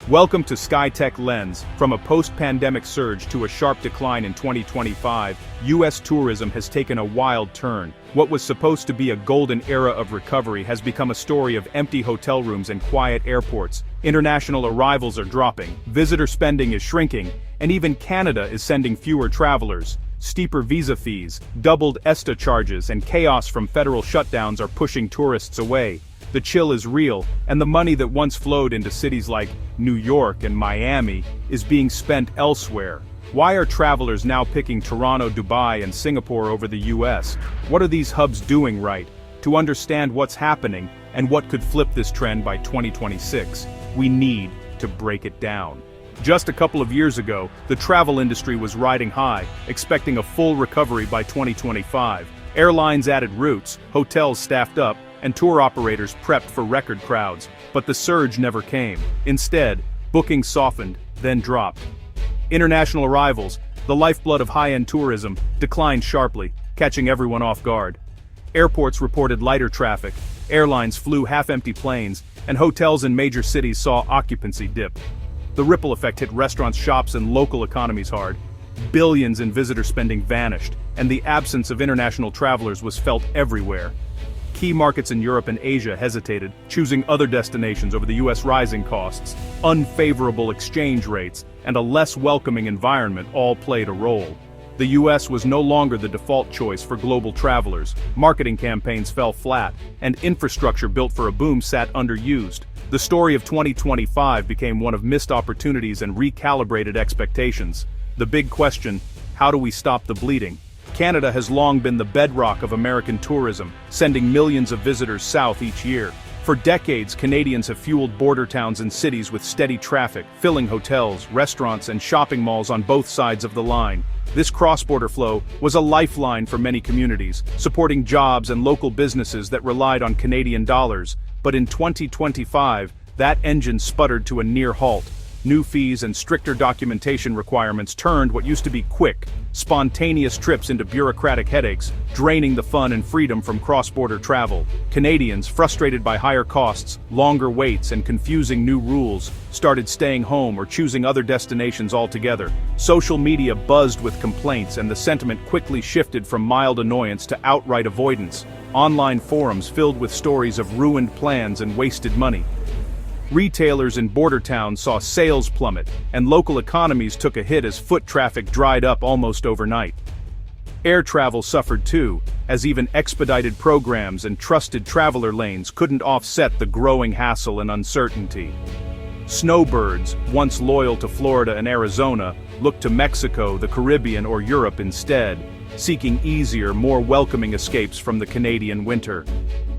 Welcome to Skytech-Lens. From a post-pandemic surge to a sharp decline in 2025, U.S. tourism has taken a wild turn. What was supposed to be a golden era of recovery has become a story of empty hotel rooms and quiet airports. International arrivals are dropping, visitor spending is shrinking, and even Canada is sending fewer travelers. Steeper visa fees, doubled ESTA charges, and chaos from federal shutdowns are pushing tourists away. The chill is real, and the money that once flowed into cities like New York and Miami is being spent elsewhere. Why are travelers now picking Toronto, Dubai, and Singapore over the US? What are these hubs doing right? To understand what's happening and what could flip this trend by 2026, we need to break it down. Just a couple of years ago, the travel industry was riding high, expecting a full recovery by 2025. Airlines added routes, hotels staffed up, and tour operators prepped for record crowds, but the surge never came. Instead, bookings softened, then dropped. International arrivals, the lifeblood of high-end tourism, declined sharply, catching everyone off guard. Airports reported lighter traffic, airlines flew half-empty planes, and hotels in major cities saw occupancy dip. The ripple effect hit restaurants, shops, and local economies hard. Billions in visitor spending vanished, and the absence of international travelers was felt everywhere. Key markets in Europe and Asia hesitated, choosing other destinations over the US. Rising costs, unfavorable exchange rates, and a less welcoming environment all played a role. The US was no longer the default choice for global travelers. Marketing campaigns fell flat, and infrastructure built for a boom sat underused. The story of 2025 became one of missed opportunities and recalibrated expectations. The big question: how do we stop the bleeding? Canada has long been the bedrock of American tourism, sending millions of visitors south each year. For decades, Canadians have fueled border towns and cities with steady traffic, filling hotels, restaurants, and shopping malls on both sides of the line. This cross-border flow was a lifeline for many communities, supporting jobs and local businesses that relied on Canadian dollars. But in 2025, that engine sputtered to a near halt. New fees and stricter documentation requirements turned what used to be quick, spontaneous trips into bureaucratic headaches, draining the fun and freedom from cross-border travel. Canadians, frustrated by higher costs, longer waits, and confusing new rules, started staying home or choosing other destinations altogether. Social media buzzed with complaints, and the sentiment quickly shifted from mild annoyance to outright avoidance. Online forums filled with stories of ruined plans and wasted money. Retailers in border towns saw sales plummet, and local economies took a hit as foot traffic dried up almost overnight. Air travel suffered too, as even expedited programs and trusted traveler lanes couldn't offset the growing hassle and uncertainty. Snowbirds, once loyal to Florida and Arizona, looked to Mexico, the Caribbean, or Europe instead, seeking easier, more welcoming escapes from the Canadian winter.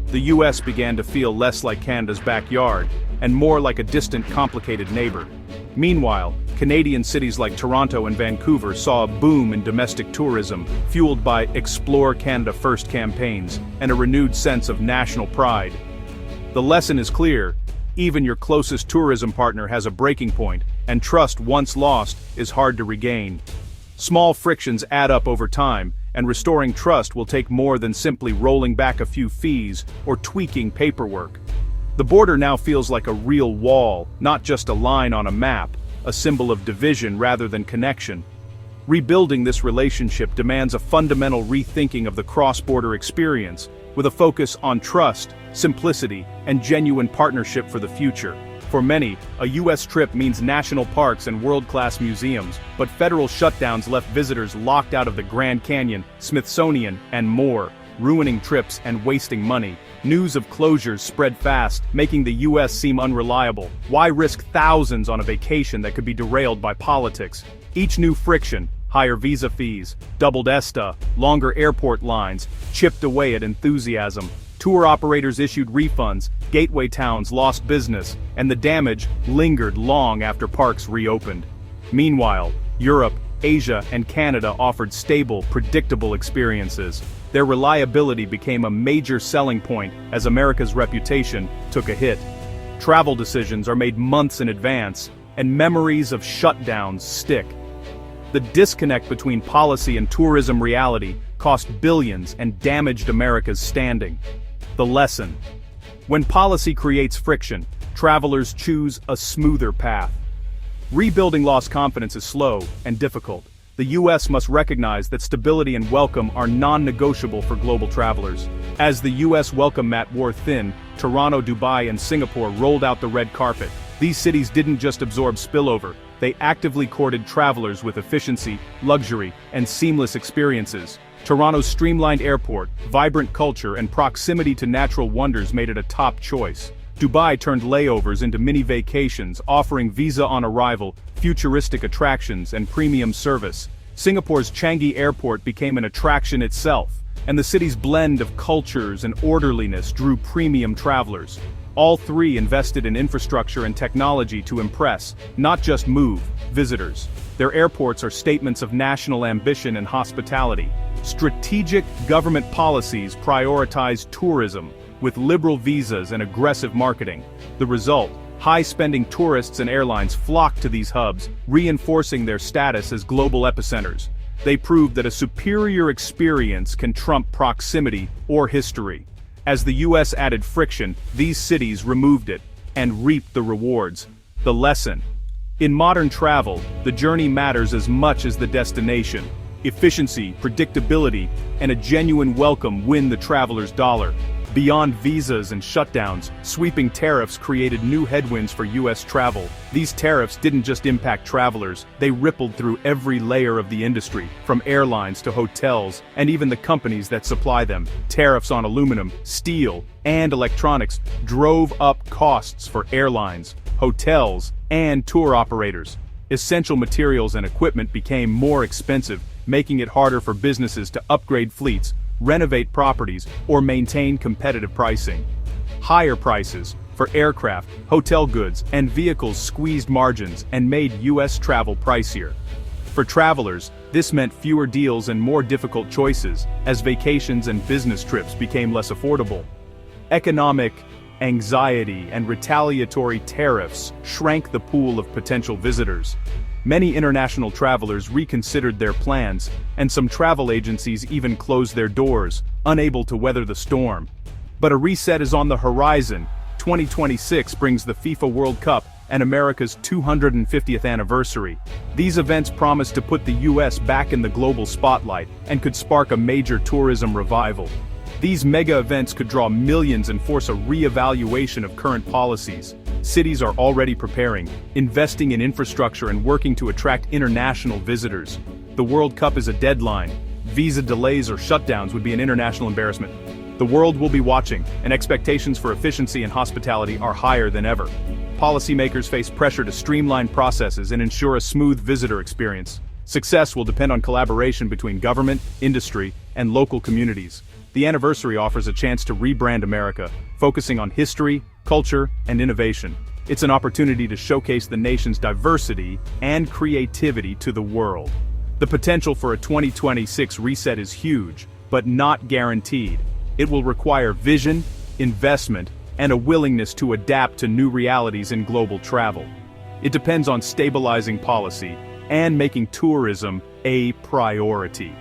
The US began to feel less like Canada's backyard, and more like a distant, complicated neighbor. Meanwhile, Canadian cities like Toronto and Vancouver saw a boom in domestic tourism, fueled by Explore Canada First campaigns and a renewed sense of national pride. The lesson is clear: even your closest tourism partner has a breaking point, and trust once lost is hard to regain. Small frictions add up over time, and restoring trust will take more than simply rolling back a few fees or tweaking paperwork. The border now feels like a real wall, not just a line on a map, a symbol of division rather than connection. Rebuilding this relationship demands a fundamental rethinking of the cross-border experience, with a focus on trust, simplicity, and genuine partnership for the future. For many, a US trip means national parks and world-class museums, but federal shutdowns left visitors locked out of the Grand Canyon, Smithsonian, and more, ruining trips and wasting money. News of closures spread fast, making the US seem unreliable. Why risk thousands on a vacation that could be derailed by politics? Each new friction, higher visa fees, doubled ESTA, longer airport lines, chipped away at enthusiasm. Tour operators issued refunds, gateway towns lost business, and the damage lingered long after parks reopened. Meanwhile, Europe, Asia, and Canada offered stable, predictable experiences. Their reliability became a major selling point as America's reputation took a hit. Travel decisions are made months in advance, and memories of shutdowns stick. The disconnect between policy and tourism reality cost billions and damaged America's standing. The lesson: when policy creates friction, travelers choose a smoother path. Rebuilding lost confidence is slow and difficult. The US must recognize that stability and welcome are non-negotiable for global travelers. As the US welcome mat wore thin, Toronto, Dubai, and Singapore rolled out the red carpet. These cities didn't just absorb spillover, they actively courted travelers with efficiency, luxury, and seamless experiences. Toronto's streamlined airport, vibrant culture, and proximity to natural wonders made it a top choice. Dubai turned layovers into mini vacations, offering visa on arrival, futuristic attractions, and premium service. Singapore's Changi Airport became an attraction itself, and the city's blend of cultures and orderliness drew premium travelers. All three invested in infrastructure and technology to impress, not just move, visitors. Their airports are statements of national ambition and hospitality. Strategic government policies prioritize tourism, with liberal visas and aggressive marketing. The result, high-spending tourists and airlines flock to these hubs, reinforcing their status as global epicenters. They prove that a superior experience can trump proximity or history. As the US added friction, these cities removed it, and reaped the rewards. The lesson: in modern travel, the journey matters as much as the destination. Efficiency, predictability, and a genuine welcome win the traveler's dollar. Beyond visas and shutdowns, sweeping tariffs created new headwinds for US travel. These tariffs didn't just impact travelers, they rippled through every layer of the industry, from airlines to hotels, and even the companies that supply them. Tariffs on aluminum, steel, and electronics drove up costs for airlines, hotels, and tour operators. Essential materials and equipment became more expensive, making it harder for businesses to upgrade fleets, renovate properties, or maintain competitive pricing. Higher prices for aircraft, hotel goods, and vehicles squeezed margins and made US travel pricier. For travelers, this meant fewer deals and more difficult choices, as vacations and business trips became less affordable. Economic anxiety and retaliatory tariffs shrank the pool of potential visitors. Many international travelers reconsidered their plans, and some travel agencies even closed their doors, unable to weather the storm. But a reset is on the horizon. 2026 brings the FIFA World Cup and America's 250th anniversary. These events promise to put the US back in the global spotlight and could spark a major tourism revival. These mega events could draw millions and force a re-evaluation of current policies. Cities are already preparing, investing in infrastructure and working to attract international visitors. The World Cup is a deadline. Visa delays or shutdowns would be an international embarrassment. The world will be watching, and expectations for efficiency and hospitality are higher than ever. Policymakers face pressure to streamline processes and ensure a smooth visitor experience. Success will depend on collaboration between government, industry, and local communities. The anniversary offers a chance to rebrand America, focusing on history, culture, and innovation. It's an opportunity to showcase the nation's diversity and creativity to the world. The potential for a 2026 reset is huge, but not guaranteed. It will require vision, investment, and a willingness to adapt to new realities in global travel. It depends on stabilizing policy and making tourism a priority.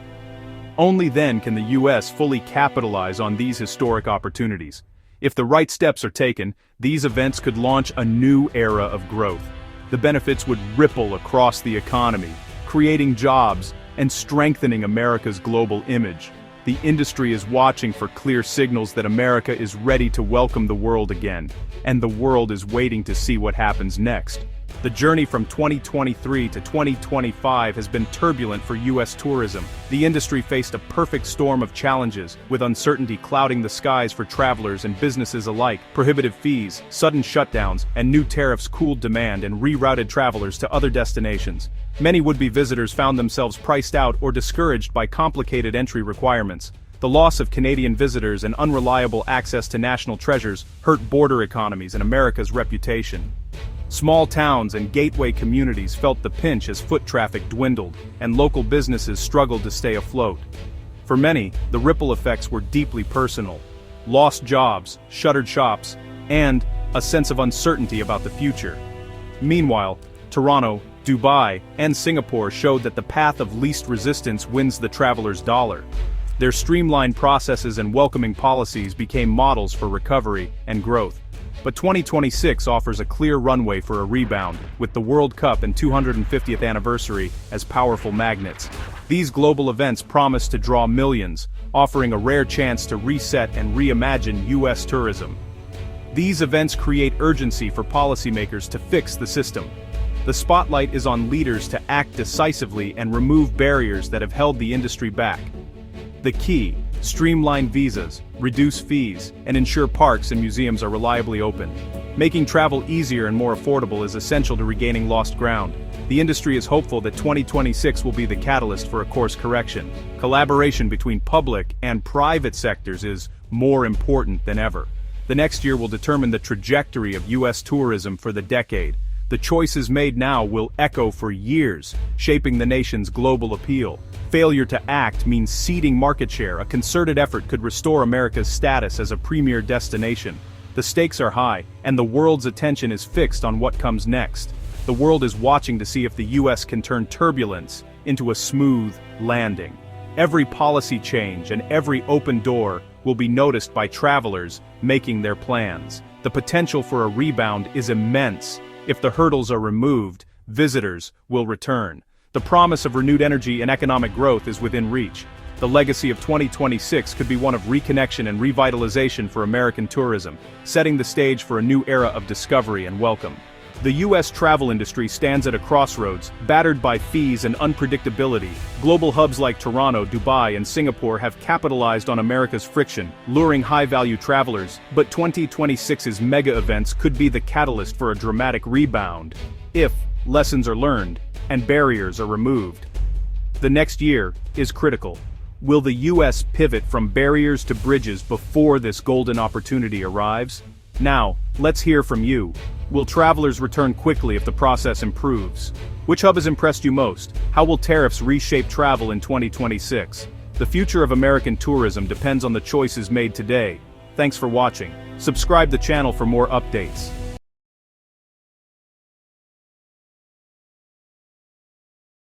Only then can the US fully capitalize on these historic opportunities. If the right steps are taken, these events could launch a new era of growth. The benefits would ripple across the economy, creating jobs and strengthening America's global image. The industry is watching for clear signals that America is ready to welcome the world again, and the world is waiting to see what happens next. The journey from 2023 to 2025 has been turbulent for US tourism. The industry faced a perfect storm of challenges, with uncertainty clouding the skies for travelers and businesses alike. Prohibitive fees, sudden shutdowns, and new tariffs cooled demand and rerouted travelers to other destinations. Many would-be visitors found themselves priced out or discouraged by complicated entry requirements. The loss of Canadian visitors and unreliable access to national treasures hurt border economies and America's reputation. Small towns and gateway communities felt the pinch as foot traffic dwindled, and local businesses struggled to stay afloat. For many, the ripple effects were deeply personal. Lost jobs, shuttered shops, and a sense of uncertainty about the future. Meanwhile, Toronto, Dubai, and Singapore showed that the path of least resistance wins the traveler's dollar. Their streamlined processes and welcoming policies became models for recovery and growth. But 2026 offers a clear runway for a rebound, with the World Cup and 250th anniversary as powerful magnets. These global events promise to draw millions, offering a rare chance to reset and reimagine U.S. tourism. These events create urgency for policymakers to fix the system. The spotlight is on leaders to act decisively and remove barriers that have held the industry back. The key: streamline visas, reduce fees, and ensure parks and museums are reliably open. Making travel easier and more affordable is essential to regaining lost ground. The industry is hopeful that 2026 will be the catalyst for a course correction. Collaboration between public and private sectors is more important than ever. The next year will determine the trajectory of U.S. tourism for the decade. The choices made now will echo for years, shaping the nation's global appeal. Failure to act means ceding market share. A concerted effort could restore America's status as a premier destination. The stakes are high, and the world's attention is fixed on what comes next. The world is watching to see if the U.S. can turn turbulence into a smooth landing. Every policy change and every open door will be noticed by travelers making their plans. The potential for a rebound is immense. If the hurdles are removed, visitors will return. The promise of renewed energy and economic growth is within reach. The legacy of 2026 could be one of reconnection and revitalization for American tourism, setting the stage for a new era of discovery and welcome. The U.S. travel industry stands at a crossroads, battered by fees and unpredictability. Global hubs like Toronto, Dubai, and Singapore have capitalized on America's friction, luring high-value travelers, but 2026's mega events could be the catalyst for a dramatic rebound, if lessons are learned and barriers are removed. The next year is critical. Will the U.S. pivot from barriers to bridges before this golden opportunity arrives? Now, let's hear from you. Will travelers return quickly if the process improves? Which hub has impressed you most? How will tariffs reshape travel in 2026? The future of American tourism depends on the choices made today. Thanks for watching. Subscribe the channel for more updates.